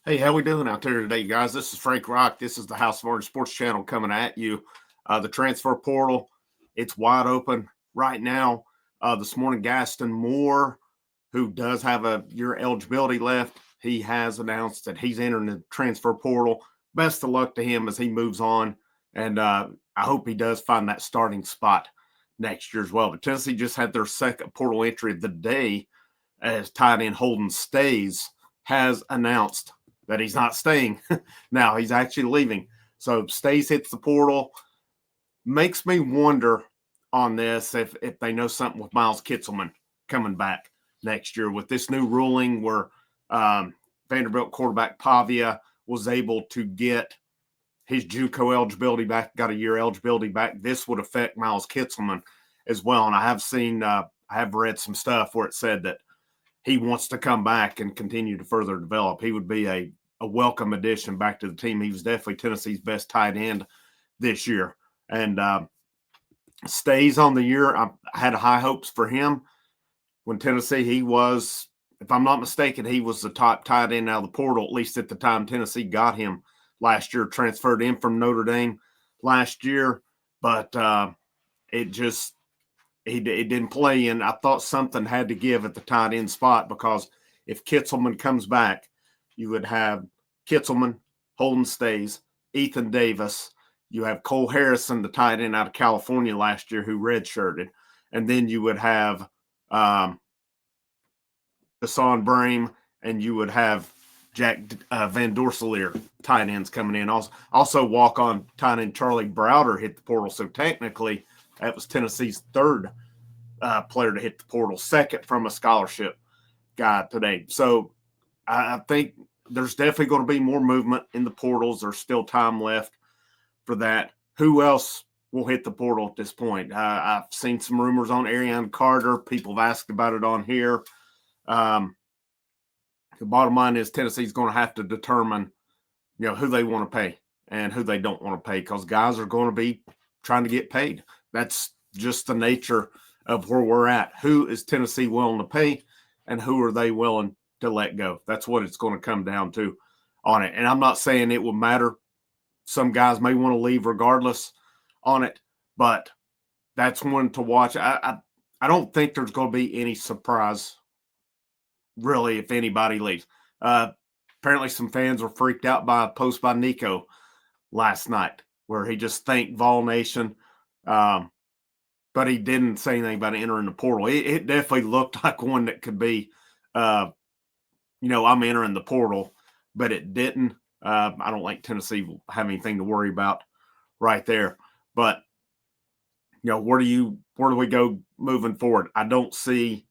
Hey, how we doing out there today, guys? This is Frank Rock. This is the House of Orange Sports Channel coming at you. The transfer portal, it's wide open right now. This morning, Gaston Moore, who does have a year eligibility left, he has announced that he's entering the transfer portal. Best of luck to him as he moves on, and I hope he does find that starting spot next year as well. But Tennessee just had their second portal entry of the day as tight end Holden Staes has announced that he's not staying. Now he's actually leaving. So Staes hits the portal. Makes me wonder on this if they know something with Miles Kitselman coming back next year with this new ruling where Vanderbilt quarterback Pavia was able to get his JUCO eligibility back, got a year eligibility back. This would affect Miles Kitselman as well. And I have read some stuff where it said that he wants to come back and continue to further develop. He would be a welcome addition back to the team. He was definitely Tennessee's best tight end this year. And Stays on the year. I had high hopes for him when Tennessee, he was, if I'm not mistaken, he was the top tight end out of the portal, at least at the time Tennessee got him last year, transferred in from Notre Dame last year. But it just, it didn't play, and I thought something had to give at the tight end spot because if Kitselman comes back, you would have Kitselman, Holden Staes, Ethan Davis. You have Cole Harrison, the tight end out of California last year, who redshirted, and then you would have Hassan Brame, and you would have Jack Van Dorseleer tight ends coming in. Also walk on tight end Charlie Browder hit the portal, so technically that was Tennessee's third player to hit the portal, second from a scholarship guy today. So I think there's definitely going to be more movement in the portals. There's still time left for that. Who else will hit the portal at this point? I've seen some rumors on Ariane Carter. People have asked about it on here. The bottom line is Tennessee's going to have to determine, who they want to pay and who they don't want to pay because guys are going to be trying to get paid. That's just the nature of where we're at. Who is Tennessee willing to pay and who are they willing to let go? That's what it's going to come down to on it. And I'm not saying it will matter. Some guys may want to leave regardless on it, but that's one to watch. I don't think there's going to be any surprise, really, if anybody leaves. Apparently, some fans were freaked out by a post by Nico last night where he just thanked Vol Nation. But he didn't say anything about entering the portal. It definitely looked like one that could be, I'm entering the portal, but it didn't. I don't think Tennessee will have anything to worry about right there. But, where do we go moving forward? I don't see,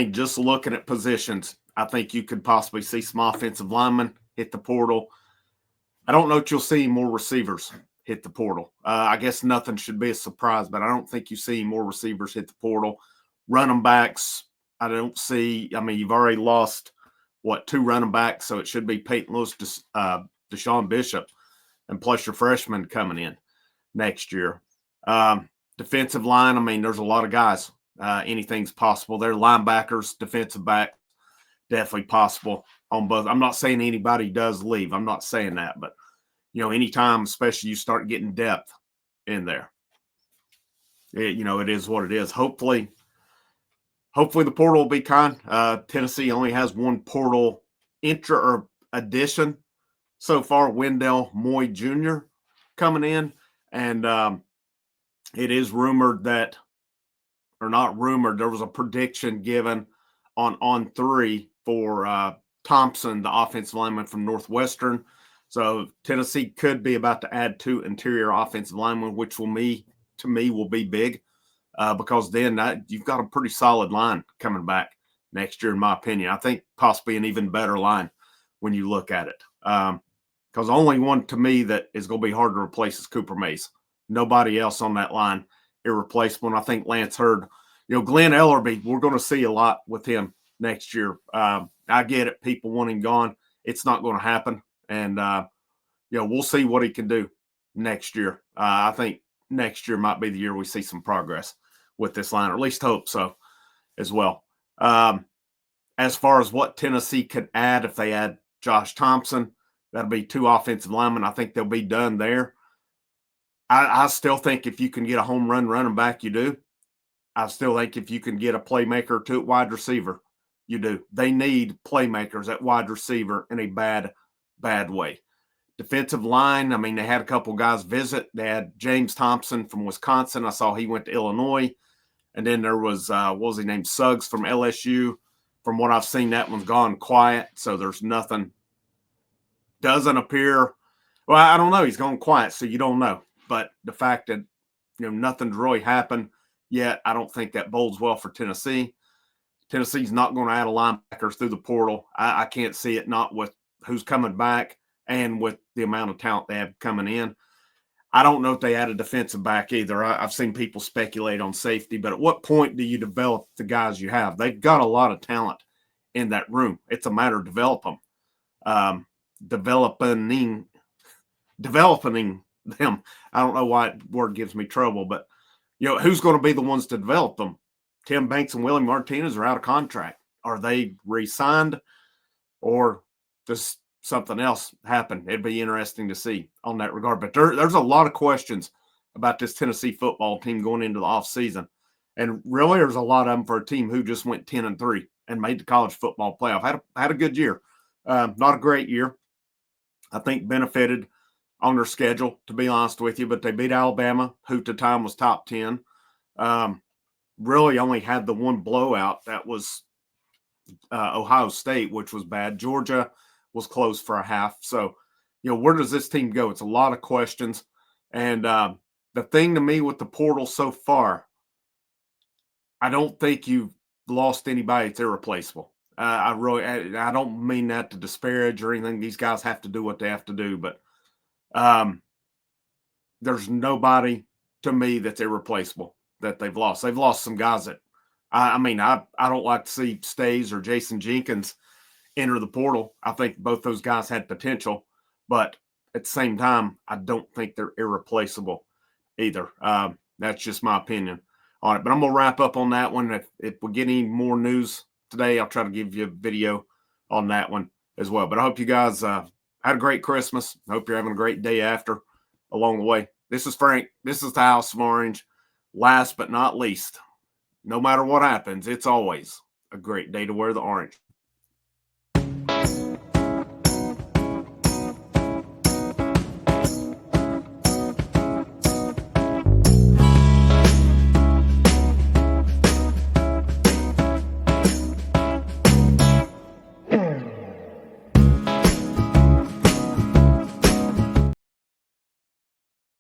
just looking at positions, I think you could possibly see some offensive linemen hit the portal. I don't know if you'll see more receivers hit the portal. I guess nothing should be a surprise, but I don't think you see more receivers hit the portal. Running backs, I don't see. You've already lost, two running backs, so it should be Peyton Lewis, Deshaun Bishop, and plus your freshman coming in next year. Defensive line, there's a lot of guys. Anything's possible. They're linebackers, defensive back, definitely possible on both. I'm not saying anybody does leave. I'm not saying that, but anytime, especially you start getting depth in there, it is what it is. Hopefully the portal will be kind. Tennessee only has one portal entry or addition so far, Wendell Moy Jr. coming in. And it is rumored that, or not rumored, there was a prediction given on 3 for Thompson, the offensive lineman from Northwestern. So Tennessee could be about to add 2 interior offensive linemen, which will be big because then you've got a pretty solid line coming back next year, in my opinion. I think possibly an even better line when you look at it. Because only one to me that is going to be hard to replace is Cooper Mays. Nobody else on that line irreplaceable. I think Lance Hurd, Glenn Ellerby, we're going to see a lot with him next year. I get it. People want him gone. It's not going to happen. And, we'll see what he can do next year. I think next year might be the year we see some progress with this line, or at least hope so as well. As far as what Tennessee could add, if they add Josh Thompson. That'll be 2 offensive linemen. I think they'll be done there. I still think if you can get a home run running back, you do. I still think if you can get a playmaker to wide receiver, you do. They need playmakers at wide receiver in a bad way. Defensive line, I mean, they had a couple guys visit. They had James Thompson from Wisconsin. I saw he went to Illinois. And then there was, what was he named? Suggs from LSU. From what I've seen, that one's gone quiet. So there's nothing. Doesn't appear. Well, I don't know. He's gone quiet, so you don't know. But the fact that, nothing's really happened yet, I don't think that bodes well for Tennessee. Tennessee's not going to add a linebacker through the portal. I can't see it, not with who's coming back and with the amount of talent they have coming in. I don't know if they add a defensive back either. I've seen people speculate on safety, but at what point do you develop the guys you have? They've got a lot of talent in that room. It's a matter of develop them. Developing them. I don't know why that word gives me trouble, but who's going to be the ones to develop them? Tim Banks and Willie Martinez are out of contract. Are they re-signed, or does something else happen? It'd be interesting to see on that regard. But there's a lot of questions about this Tennessee football team going into the offseason. And really, there's a lot of them for a team who just went 10-3 and made the college football playoff. Had a good year. Not a great year. I think benefited on their schedule, to be honest with you, but they beat Alabama, who at the time was top 10. Really only had the one blowout. That was Ohio State, which was bad. Georgia was close for a half. So, where does this team go? It's a lot of questions. And the thing to me with the portal so far, I don't think you've lost anybody that's irreplaceable. I don't mean that to disparage or anything. These guys have to do what they have to do, but there's nobody to me that's irreplaceable that they've lost. They've lost some guys that, I don't like to see Staes or Jason Jenkins enter the portal. I think both those guys had potential, but at the same time, I don't think they're irreplaceable either. That's just my opinion on it. But I'm going to wrap up on that one. If we get any more news today, I'll try to give you a video on that one as well. But I hope you guys had a great Christmas. I hope you're having a great day after along the way. This is Frank. This is the House of Orange. Last but not least, no matter what happens, it's always a great day to wear the orange.